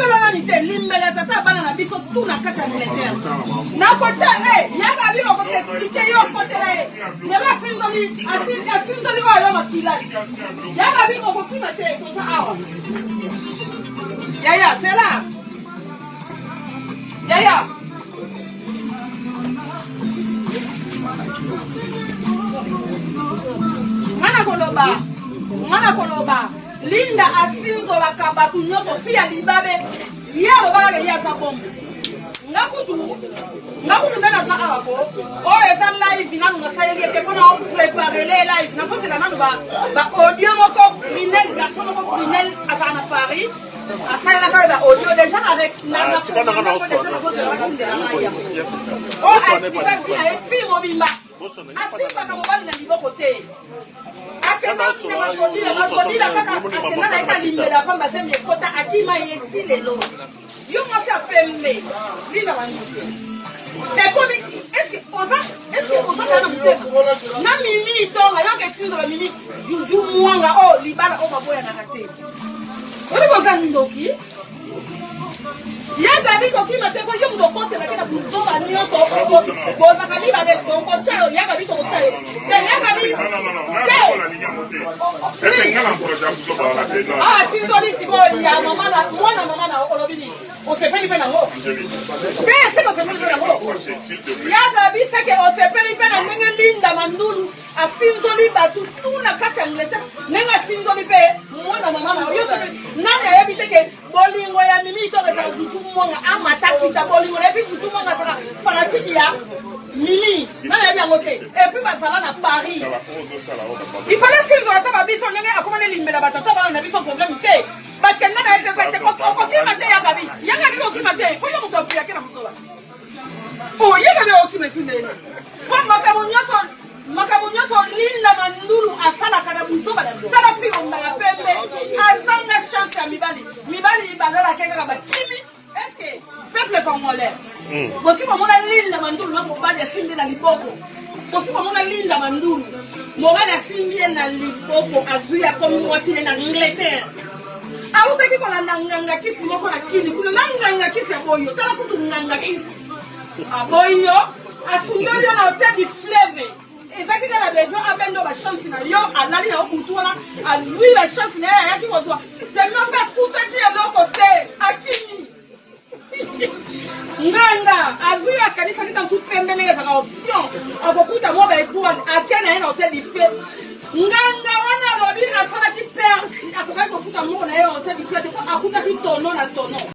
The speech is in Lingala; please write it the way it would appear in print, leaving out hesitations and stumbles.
sinzolo nani te limbele tata bana na biso tout na kati ya militaire na kocha yaka biko ko s'expliquer yo fotela yaba sinzoli asinzoli wa yo makila yaka biko ko kima te ko sa awa yaya c'est là yaya Mana koloba Linda asinzola kabatu nyoto si ya libabe yaro ba ya sa bombe ngakutu ndana za awako o eza live nanu na sayeli ete kona préparer les live na ko c'est la nanu ba audio moko minel garçon moko minel à Paris à ça là ba audio déjà avec la film mobimba asimba na mobali na liboko te akena na makodila kaka akena na ekalimbela pamba sembe kota akima yeti lelo yo mwasi apembe linda wanguke ekomi est-ce que oza kana mutema na mimi tonga yo ke sindo mimi juju mwanga o libala o maboya na kate ori boza ndoki ya gabi ko kima te ko yo mdokote na kena buzoba nyoso boza kabi ba le ko chao ya gabi ko chao te ya gabi ah si doni si ko ya mama na olobini o se peli pena ngo se ko se peli pena ngo ya gabi se ke o se peli pena nenge linda mandulu asinzoli batu tuna kati angleta nenga sinzoli pe mwana mama na yo se nani ayebite ke bolingo ya mimi to ka juju mwanga amataki ta bolingo na bi juju mwanga ta fanatiki ya mimi nani ayebi ngote et puis basala na Paris il fallait sinzola ta babiso nenge akomane limbela batata bana na biso problème te bakenda na ete pete ko mate ya gabi ko kimate ko yo muto pia kena mutola o yega be o kimesinde kwa makamunya so linda mandulu asala kana buzoba tala firo mbala pembe azanga chance ya mibali bazala keka bakimi est-ce que peuple congolais bosi mona linda mandulu na mobali asimbi na liboko bosi mona linda mandulu mobali asimbi na liboko azuya comme mwasi na Angleterre autaki kona nanganga kisi moko na kini kuna nanganga kisi aboyo tala kutu nanganga kisi aboyo asundoli na hotel du fleuve ezaki kala besoin abendo ba chance na yo alali na okutu wana alui ba chance na ya yaki kozwa tellement ba kutaki eloko te akini nganga azui akanisa kita kutembele ya option akokuta mo ba étoile akena na hotel du fleuve nganga wana lobi asala ki père akokai kofuta mo na yo hotel du fleuve akuta ki tono na tono